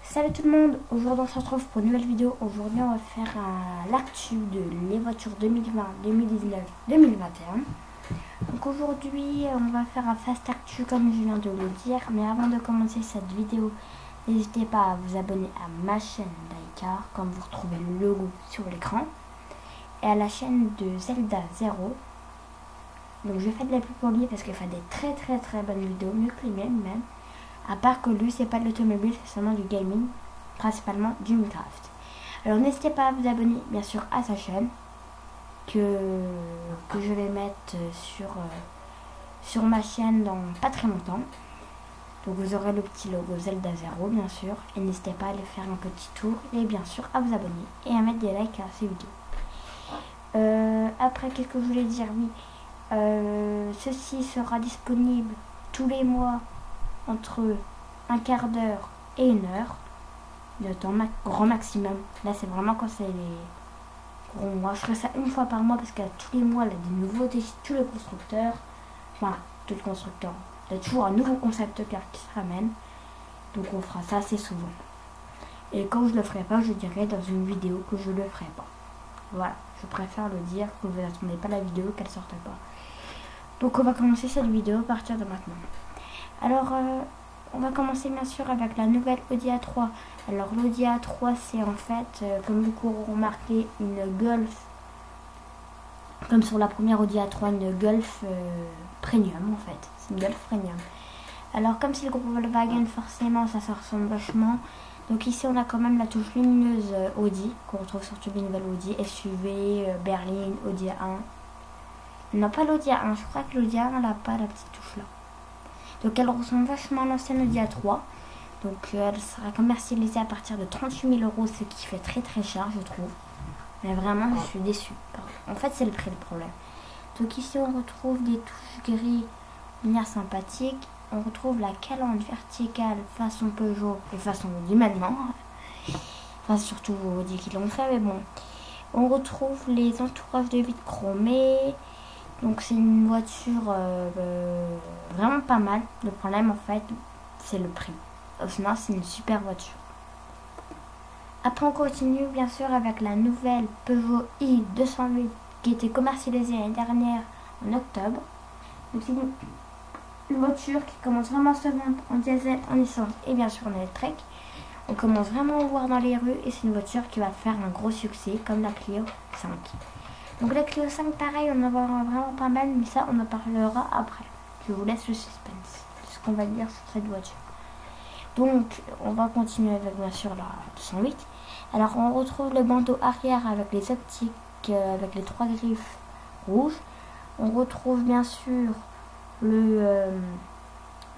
Salut tout le monde, aujourd'hui on se retrouve pour une nouvelle vidéo. Aujourd'hui on va faire l'actu de les voitures 2020, 2019, 2021. Donc aujourd'hui on va faire un fast actu comme je viens de le dire. Mais avant de commencer cette vidéo, n'hésitez pas à vous abonner à ma chaîne d'Aïkar, comme vous retrouvez le logo sur l'écran, et à la chaîne de Zelda 0. Donc je fais de la pub pour lui parce qu'il fait des très bonnes vidéos, mieux que les miennes même. À part que lui, c'est pas de l'automobile, c'est seulement du gaming, principalement du Minecraft. Alors n'hésitez pas à vous abonner, bien sûr, à sa chaîne, que je vais mettre sur ma chaîne dans pas très longtemps. Donc vous aurez le petit logo Zelda 0, bien sûr. Et n'hésitez pas à aller faire un petit tour, et bien sûr, à vous abonner, et à mettre des likes à ces vidéos. Après, qu'est-ce que je voulais dire? Oui, ceci sera disponible tous les mois, entre un quart d'heure et une heure de temps grand maximum. Là c'est vraiment quand c'est les gros mois. Je ferai ça une fois par mois parce qu'à tous les mois il y a des nouveautés, tous les constructeurs, enfin tous les constructeurs, il y a toujours un nouveau concept car qui se ramène. Donc on fera ça assez souvent. Et quand je le ferai pas, je dirai dans une vidéo que je le ferai pas. Voilà, je préfère le dire, que vous n'attendez pas la vidéo, qu'elle sorte pas. Donc on va commencer cette vidéo à partir de maintenant. Alors, on va commencer bien sûr avec la nouvelle Audi A3. Alors, l'Audi A3, c'est en fait, comme beaucoup auront remarqué, une Golf, comme sur la première Audi A3, une Golf Premium en fait. C'est une Golf Premium. Alors, comme c'est le groupe Volkswagen, forcément, ça ressemble vachement. Donc ici, on a quand même la touche lumineuse Audi, qu'on retrouve sur toutes les nouvelles Audi, SUV, berline, Audi A1. Non, pas l'Audi A1, je crois que l'Audi A1, elle n'a pas la petite touche là. Donc elle ressemble vachement à l'ancienne Audi A3. Donc elle sera commercialisée à partir de 38 000 €, ce qui fait très cher je trouve. Mais vraiment je suis déçue. En fait c'est le prix le problème. Donc ici on retrouve des touches gris, lumière sympathique. On retrouve la calandre verticale façon Peugeot et façon Audi maintenant. Enfin surtout Audi qui l'ont fait mais bon. On retrouve les entourages de vitres chromées. Donc c'est une voiture vraiment pas mal. Le problème en fait c'est le prix. Sinon c'est une super voiture. Après on continue bien sûr avec la nouvelle Peugeot i208 qui était commercialisée l'année dernière en octobre. Donc c'est une voiture qui commence vraiment à se vendre en diesel, en essence et bien sûr en électrique. On commence vraiment à voir dans les rues et c'est une voiture qui va faire un gros succès comme la Clio 5. Donc la Clio 5 pareil, on en va vraiment pas mal, mais ça on en parlera après. Je vous laisse le suspense de ce qu'on va dire sur cette voiture. Donc on va continuer avec bien sûr la 208. Alors on retrouve le bandeau arrière avec les optiques, avec les 3 griffes rouges. On retrouve bien sûr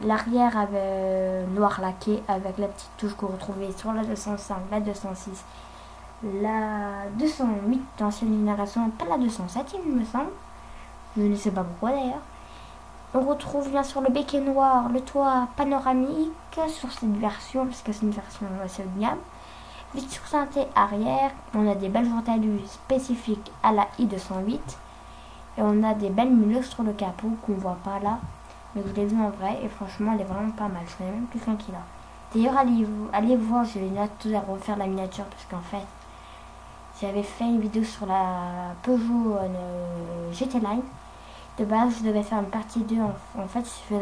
l'arrière avec noir laqué avec la petite touche que vous retrouvez sur la 205, la 206. La 208 d'ancienne génération, pas la 207 il me semble. Je ne sais pas pourquoi d'ailleurs. On retrouve bien sûr le béquet noir, le toit panoramique sur cette version, parce que c'est une version assez haut de gamme. Vitre synthé arrière, on a des belles ventouses spécifiques à la i208. Et on a des belles muleuses sur le capot qu'on voit pas là. Mais je l'ai vu en vrai et franchement elle est vraiment pas mal. Je connais même quelqu'un qui l'a. D'ailleurs allez voir, je vais tout à refaire la miniature parce qu'en fait j'avais fait une vidéo sur la Peugeot GT Line. De base, je devais faire une partie 2. En fait, je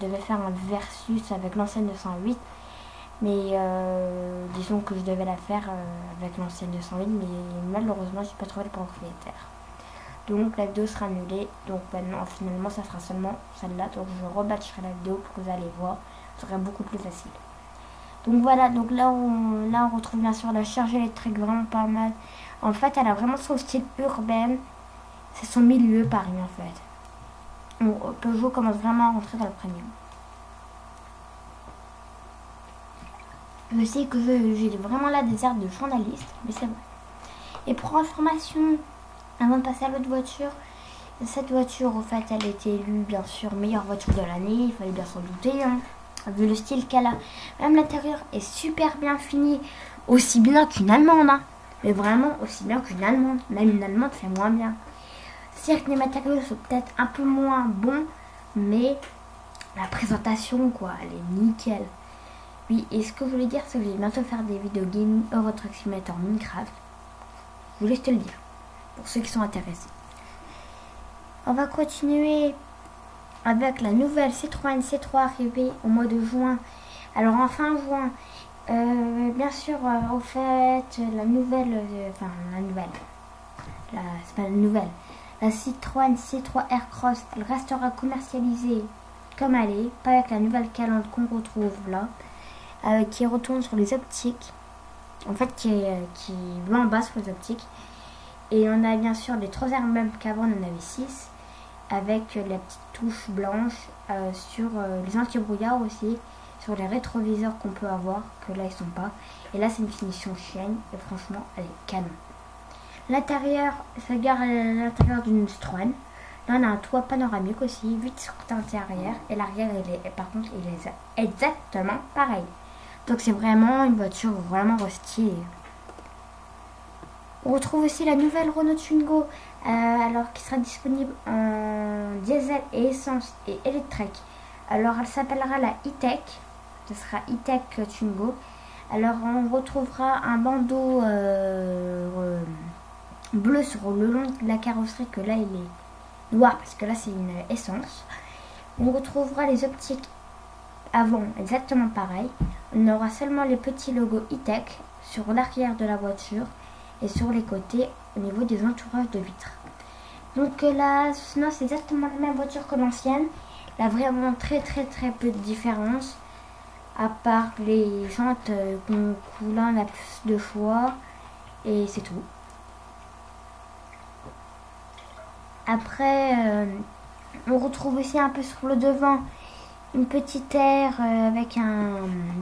devais faire un versus avec l'ancienne 208. Mais disons que je devais la faire avec l'ancienne 208. Mais malheureusement, je n'ai pas trouvé le propriétaire. Donc la vidéo sera annulée. Donc maintenant, finalement, ça sera seulement celle-là. Donc je rebâtirai la vidéo pour que vous allez voir. Ce sera beaucoup plus facile. Donc voilà, donc là on retrouve bien sûr la charge électrique vraiment pas mal. En fait, elle a vraiment son style urbain. C'est son milieu Paris en fait. Donc, Peugeot commence vraiment à rentrer dans le premium. Je sais que j'ai vraiment là des airs de journaliste, mais c'est vrai. Et pour information, avant de passer à l'autre voiture, cette voiture en fait elle a été élue bien sûr meilleure voiture de l'année. Il fallait bien s'en douter hein. Vu le style qu'elle a. Même l'intérieur est super bien fini. Aussi bien qu'une allemande hein. Mais vraiment aussi bien qu'une allemande. Même une allemande fait moins bien. C'est-à-dire que les matériaux sont peut-être un peu moins bons. Mais la présentation quoi, elle est nickel. Oui, et ce que je voulais dire, c'est que je vais bientôt faire des vidéos gaming Euro Truck Simulator Minecraft. Je voulais te le dire, pour ceux qui sont intéressés. On va continuer avec la nouvelle Citroën C3 arrivée au mois de juin. Alors en fin juin, bien sûr, au fait, la nouvelle, c'est pas la nouvelle, la Citroën C3 Aircross, elle restera commercialisée comme elle est, pas avec la nouvelle calandre qu'on retrouve là, qui retourne sur les optiques, en fait qui va en bas sur les optiques. Et on a bien sûr les 3 airs même qu'avant on en avait 6, avec la petite touche blanche sur les anti-brouillards aussi, sur les rétroviseurs qu'on peut avoir, que là ils sont pas. Et là c'est une finition chienne et franchement elle est canon. L'intérieur, ça gare à l'intérieur d'une Citroën. Là on a un toit panoramique aussi, 8 sorties arrière, et l'arrière par contre il est exactement pareil. Donc c'est vraiment une voiture vraiment stylée. On retrouve aussi la nouvelle Renault Twingo, alors qui sera disponible en diesel et essence et électrique. Alors elle s'appellera la E-Tech, ce sera E-Tech Twingo. Alors on retrouvera un bandeau bleu sur le long de la carrosserie, que là il est noir parce que là c'est une essence. On retrouvera les optiques avant exactement pareil. On aura seulement les petits logos E-Tech sur l'arrière de la voiture et sur les côtés au niveau des entourages de vitres. Donc là, sinon c'est exactement la même voiture que l'ancienne. Il y a vraiment très peu de différence, à part les jantes là on a plus de choix et c'est tout. Après on retrouve aussi un peu sur le devant une petite aire avec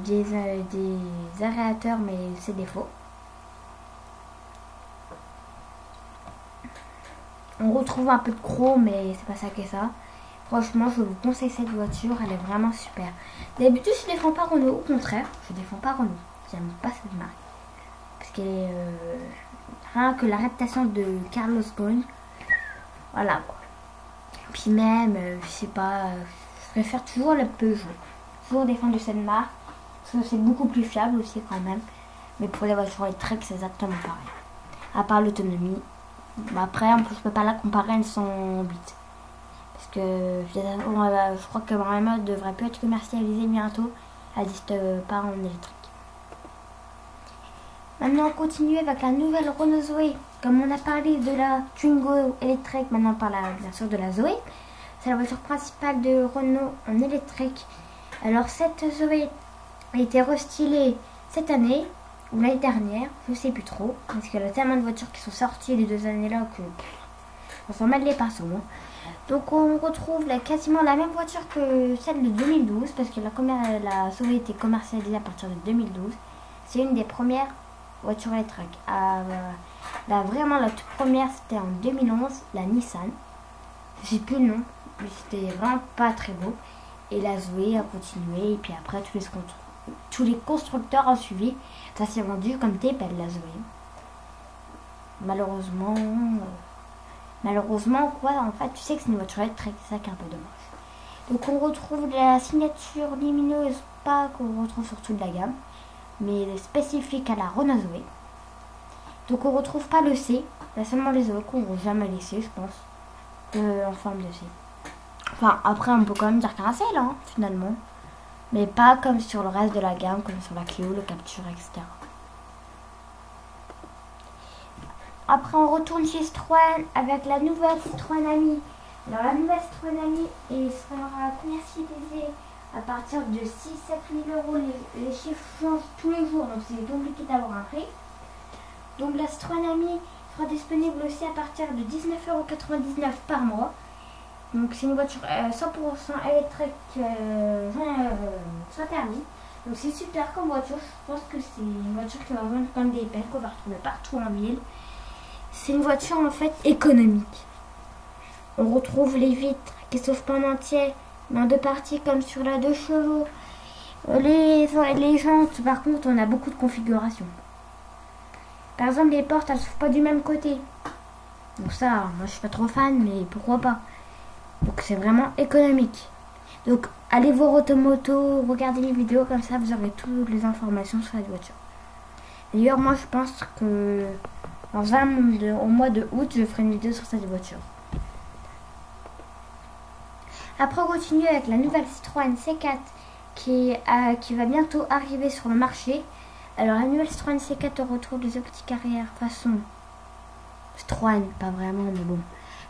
des aérateurs, mais c'est des faux. On retrouve un peu de chrome, mais c'est pas ça que ça. Franchement, je vous conseille cette voiture, elle est vraiment super. D'habitude, je ne défends pas Renault, au contraire, je défends pas Renault. J'aime pas cette marque. Parce qu'elle est rien que la réputation de Carlos Ghosn. Voilà quoi. Puis même, je sais pas, je préfère toujours le Peugeot. Toujours défendre cette marque. Parce que c'est beaucoup plus fiable aussi quand même. Mais pour les voitures électriques, c'est exactement pareil. À part l'autonomie. Après, en plus, je peux pas la comparer à une 108. Parce que je crois que vraiment elle devrait plus être commercialisée bientôt. Elle n'existe pas en électrique. Maintenant, on continue avec la nouvelle Renault Zoé. Comme on a parlé de la Twingo électrique, maintenant on parle bien sûr de la Zoé. C'est la voiture principale de Renault en électrique. Alors cette Zoé a été restylée cette année ou l'année dernière, je sais plus trop, parce qu'il y a tellement de voitures qui sont sorties les 2 années là que on s'en mêle les pinceaux. Donc on retrouve quasiment la même voiture que celle de 2012, parce que la Zoé était commercialisée à partir de 2012. C'est une des premières voitures électriques. Vraiment la toute première c'était en 2011, la Nissan. Je sais plus le nom, mais c'était vraiment pas très beau. Et la Zoé a continué, et puis après tous les constructeurs ont suivi. Ça s'est vendu comme t'es belle la Zoé. Malheureusement quoi, en fait tu sais que c'est une voiture électrique, c'est ça qui est un peu dommage. Donc on retrouve la signature lumineuse, pas qu'on retrouve sur toute la gamme, mais spécifique à la Renault Zoé. Donc on retrouve pas le C, il y a seulement les Zoé qu'on n'a jamais laissé, je pense, en forme de C. Enfin après on peut quand même dire qu'il y a un C là, finalement. Mais pas comme sur le reste de la gamme, comme sur la Clio, le Capture, etc. Après, on retourne chez Citroën avec la nouvelle Citroën Ami. Alors, la nouvelle Citroën Ami sera commercialisée à partir de 6-7 000 €. Les chiffres changent tous les jours, donc c'est compliqué d'avoir un prix. Donc, la Citroën Ami sera disponible aussi à partir de 19,99 € par mois. Donc c'est une voiture 100% électrique sans permis. Donc c'est super comme voiture. Je pense que c'est une voiture qui va vendre comme des pelles, qu'on va retrouver partout en ville. C'est une voiture en fait économique. On retrouve les vitres qui s'ouvrent pas en entier, mais en 2 parties comme sur la 2 chevaux. Les jantes, par contre, on a beaucoup de configurations. Par exemple, les portes, elles s'ouvrent pas du même côté. Donc ça, moi je suis pas trop fan, mais pourquoi pas. Donc c'est vraiment économique. Donc allez voir Automoto, regardez les vidéos, comme ça vous aurez toutes les informations sur la voiture. D'ailleurs, moi je pense que au mois de août, je ferai une vidéo sur cette voiture. Après, on continue avec la nouvelle Citroën C4 qui va bientôt arriver sur le marché. Alors, la nouvelle Citroën C4 retrouve les optiques arrière façon Citroën, pas vraiment, mais bon.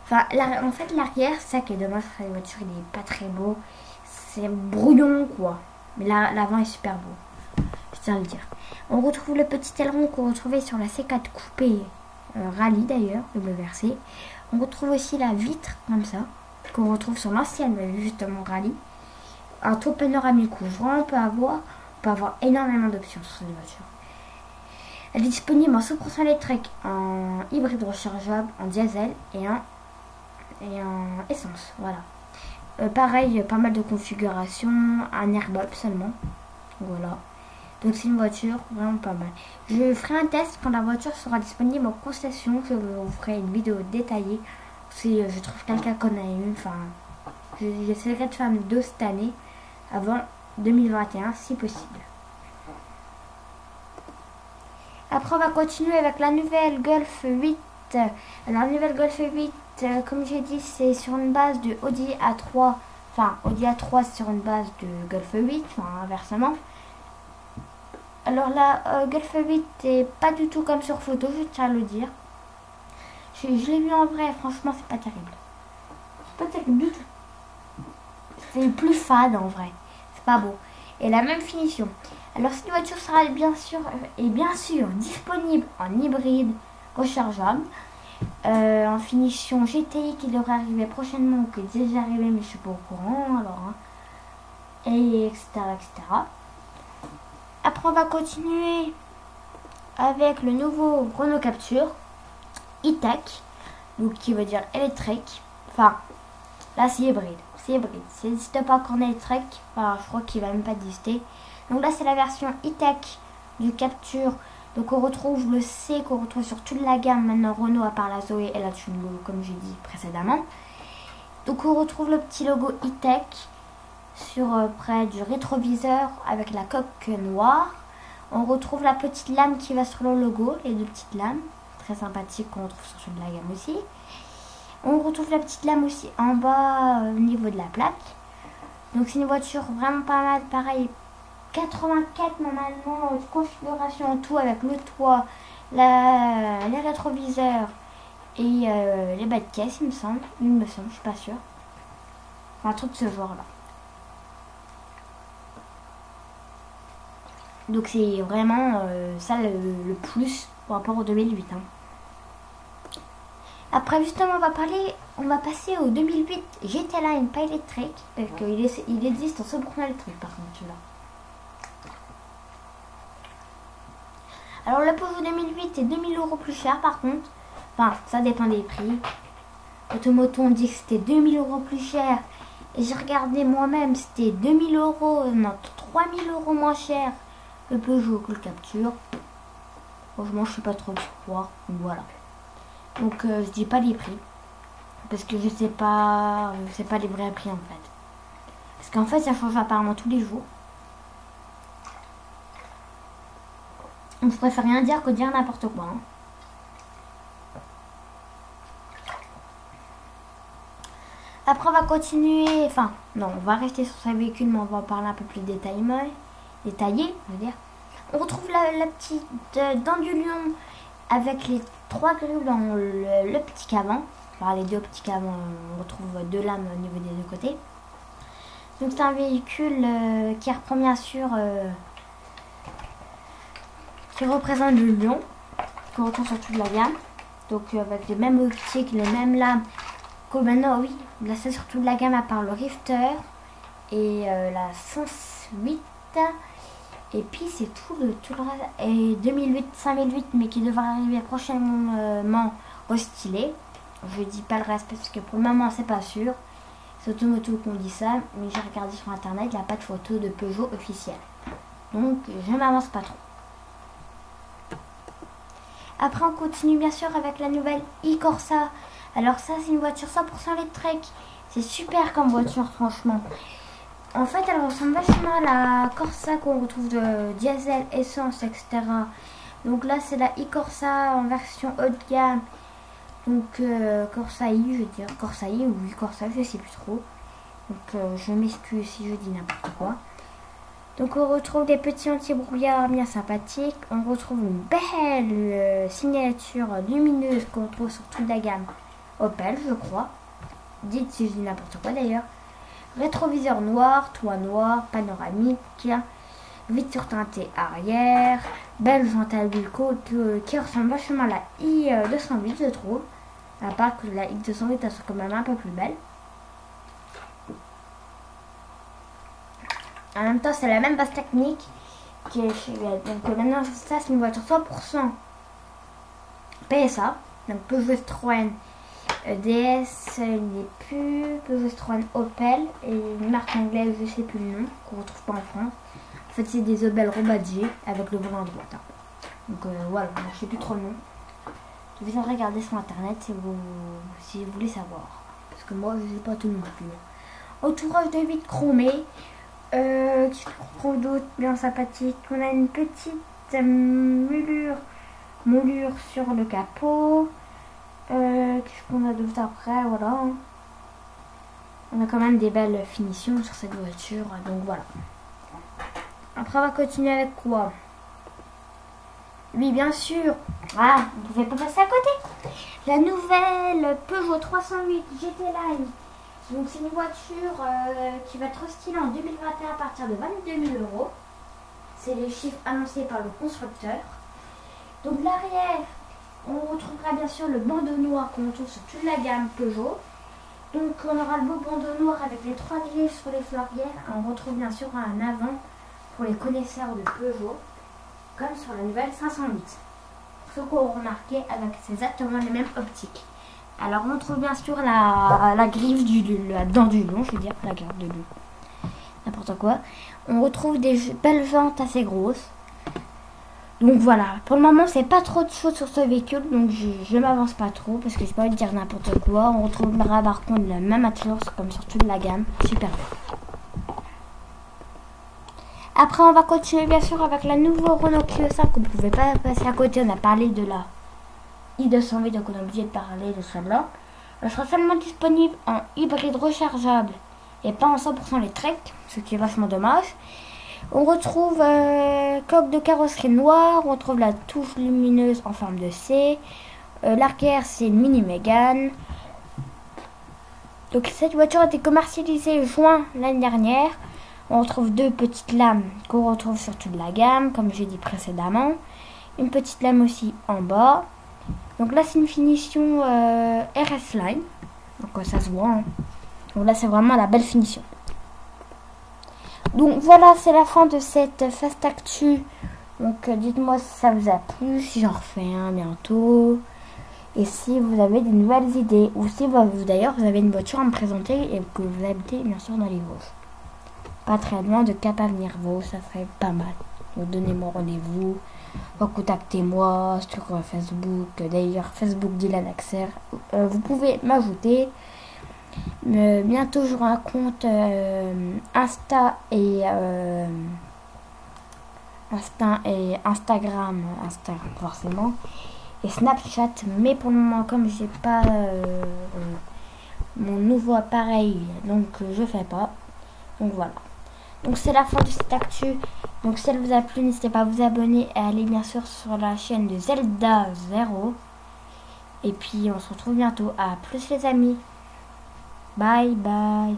Enfin, en fait, l'arrière, c'est ça qui est dommage sur cette voiture, il est pas très beau. C'est brouillon, quoi. Mais l'avant est super beau, je tiens à le dire. On retrouve le petit aileron qu'on retrouvait sur la C4 coupée rallye d'ailleurs, WRC. On retrouve aussi la vitre, comme ça, qu'on retrouve sur l'ancienne, justement rallye. Un toit panoramique ouvrant, on peut avoir énormément d'options sur cette voiture. Elle est disponible en 100% électrique, en hybride rechargeable, en diesel et en essence. Voilà. Pareil, pas mal de configurations, un airbag seulement. Voilà. Donc c'est une voiture vraiment pas mal. Je ferai un test quand la voiture sera disponible en concession. Je vous ferai une vidéo détaillée. Si je trouve quelqu'un qu'on a une. Enfin, j'essaierai de faire une vidéo cette année, avant 2021 si possible. Après, on va continuer avec la nouvelle Golf 8. Alors, la nouvelle Golf 8, comme j'ai dit, c'est sur une base de Audi A3. Enfin, Audi A3 c'est sur une base de Golf 8, enfin inversement. Alors la Golf 8 est pas du tout comme sur photo, je tiens à le dire. Je l'ai vu en vrai, franchement c'est pas terrible. C'est pas terrible du tout. C'est plus fade en vrai. C'est pas beau. Et la même finition. Alors cette voiture sera bien sûr disponible en hybride rechargeable. En finition GTI qui devrait arriver prochainement ou qui est déjà arrivé mais je suis pas au courant alors et etc. Après on va continuer avec le nouveau Renault Captur e-tech, donc qui veut dire électrique. Enfin là c'est hybride, ça n'existe pas qu'en électrique, enfin, je crois qu'il va même pas exister. Donc là c'est la version e-tech du Captur. Donc on retrouve le C qu'on retrouve sur toute la gamme maintenant Renault à part la Zoé et la Twingo comme j'ai dit précédemment. Donc on retrouve le petit logo e-tech sur près du rétroviseur avec la coque noire. On retrouve la petite lame qui va sur le logo, les deux petites lames, très sympathiques qu'on retrouve sur toute la gamme aussi. On retrouve la petite lame aussi en bas au niveau de la plaque. Donc c'est une voiture vraiment pas mal, pareil. 84 normalement configuration en tout avec le toit, les rétroviseurs et les bas de caisse il me semble, je suis pas sûre. Un truc de ce genre là. Donc c'est vraiment ça le plus par rapport au 2008. Hein. Après justement on va passer au 2008 GT Line pas électrique parce qu'il existe en 100% électrique par contre celui-là. Alors la Peugeot 2008 est 2000 € plus cher par contre. Enfin ça dépend des prix. Automoto on dit que c'était 2000 € plus cher. Et j'ai regardé moi-même c'était 2000 €, non 3000 € moins cher le Peugeot que le Captur. Franchement je sais pas trop pourquoi. Voilà. Donc je dis pas les prix. Parce que je sais pas les vrais prix en fait. Parce qu'en fait ça change apparemment tous les jours. On préfère rien dire que dire n'importe quoi. Hein. Après on va continuer, enfin non on va rester sur ce véhicule mais on va en parler un peu plus détaillé, je veux dire. On retrouve la petite dent du lion avec les 3 grilles dans le petit avant. Enfin les deux optiques avant, on retrouve 2 lames au niveau des deux côtés. Donc c'est un véhicule qui reprend bien sûr... qui représente le lion qu'on retrouve sur toute la gamme, donc avec les mêmes optiques, les mêmes lames que maintenant, oui, là c'est sur toute la gamme à part le Rifter et la 108 et puis c'est tout le reste, et 5008 mais qui devrait arriver prochainement restylé. Je dis pas le reste parce que pour le moment c'est pas sûr, c'est Automoto qu'on dit ça, mais j'ai regardé sur internet, il n'y a pas de photo de Peugeot officielle, donc je m'avance pas trop. Après on continue bien sûr avec la nouvelle e-Corsa. Alors ça c'est une voiture 100% électrique. C'est super comme voiture franchement. En fait, elle ressemble vachement à la Corsa qu'on retrouve de diesel, essence, etc. Donc là, c'est la e-Corsa en version haut de gamme. Donc Corsa I, je veux dire. Corsa I ou Corsa, je sais plus trop. Donc je m'excuse si je dis n'importe quoi. Donc on retrouve des petits anti-brouillards bien sympathiques. On retrouve une belle signature lumineuse qu'on trouve sur toute la gamme Opel, je crois. Dites si je dis n'importe quoi d'ailleurs. Rétroviseur noir, toit noir, panoramique, vitre teintée arrière, belle jante à Wilco qui ressemble vachement à la i208 je trouve. À part que la i208 elle soit quand même un peu plus belle. En même temps c'est la même base technique qui est chez donc maintenant ça c'est une voiture 100% PSA. Donc Peugeot Citroën DS n'est plus, Peugeot Citroën Opel et une marque anglaise, je sais plus le nom, qu'on retrouve pas en France. En fait, c'est des Opel rebadgés avec le volant à droite. Donc voilà, je sais plus trop le nom. Je vais regarder sur internet si vous voulez savoir. Parce que moi, je sais pas tout non plus. Entourage de vitres chromées. Qui trouve d'autres bien sympathiques. On a une petite moulure sur le capot. Qu'est-ce qu'on a d'autre après, voilà. On a quand même des belles finitions sur cette voiture, donc voilà. Après on va continuer avec quoi? Oui bien sûr. Ah, vous ne pouvez pas passer à côté. La nouvelle Peugeot 308 GT Line. Donc c'est une voiture qui va être stylée en 2021 à partir de 22 000 €. C'est les chiffres annoncés par le constructeur. Donc l'arrière, on retrouvera bien sûr le bandeau noir qu'on retrouve sur toute la gamme Peugeot. Donc on aura le beau bandeau noir avec les 3 griffes sur les feux arrière. On retrouve bien sûr un avant pour les connaisseurs de Peugeot, comme sur la nouvelle 508. Ce qu'on a remarqué avec c'est exactement les mêmes optiques. Alors on trouve bien sûr la griffe la dent du lion, je veux dire la griffe de lion. N'importe quoi. On retrouve des belles jantes assez grosses. Donc voilà, pour le moment c'est pas trop de choses sur ce véhicule, donc je m'avance pas trop parce que j'ai pas envie de dire n'importe quoi. On retrouve par contre la même attelage comme sur toute la gamme, super bien. Après on va continuer bien sûr avec la nouvelle Renault Clio 5, on ne pouvait pas passer à côté, on a parlé de la i208 donc on est obligé de parler de celle-là. Elle sera seulement disponible en hybride rechargeable et pas en 100% électrique, ce qui est vachement dommage. On retrouve coque de carrosserie noire, on retrouve la touche lumineuse en forme de C. L'arrière c'est une Mini Mégane. Donc cette voiture a été commercialisée juin l'année dernière. On retrouve deux petites lames qu'on retrouve sur toute la gamme, comme j'ai dit précédemment. Une petite lame aussi en bas. Donc là c'est une finition RS Line. Donc ça se voit. Hein. Donc là c'est vraiment la belle finition. Donc voilà, c'est la fin de cette Fast Actu. Donc dites-moi si ça vous a plu, si j'en refais un bientôt. Et si vous avez des nouvelles idées. Ou si d'ailleurs vous avez une voiture à me présenter et que vous habitez bien sûr dans les Vosges. Pas très loin de Cap Avenir Vosges, ça serait pas mal. Donc donnez-moi rendez-vous. Contactez-moi sur Facebook. D'ailleurs Facebook Dylan Axer. Vous pouvez m'ajouter. Bientôt j'aurai un compte Instagram forcément et Snapchat, mais pour le moment comme j'ai pas mon nouveau appareil donc je fais pas, donc voilà. Donc c'est la fin de cette actu. Donc si elle vous a plu, n'hésitez pas à vous abonner et à aller bien sûr sur la chaîne de Zelda 0 et puis on se retrouve bientôt. À plus les amis. Bye bye.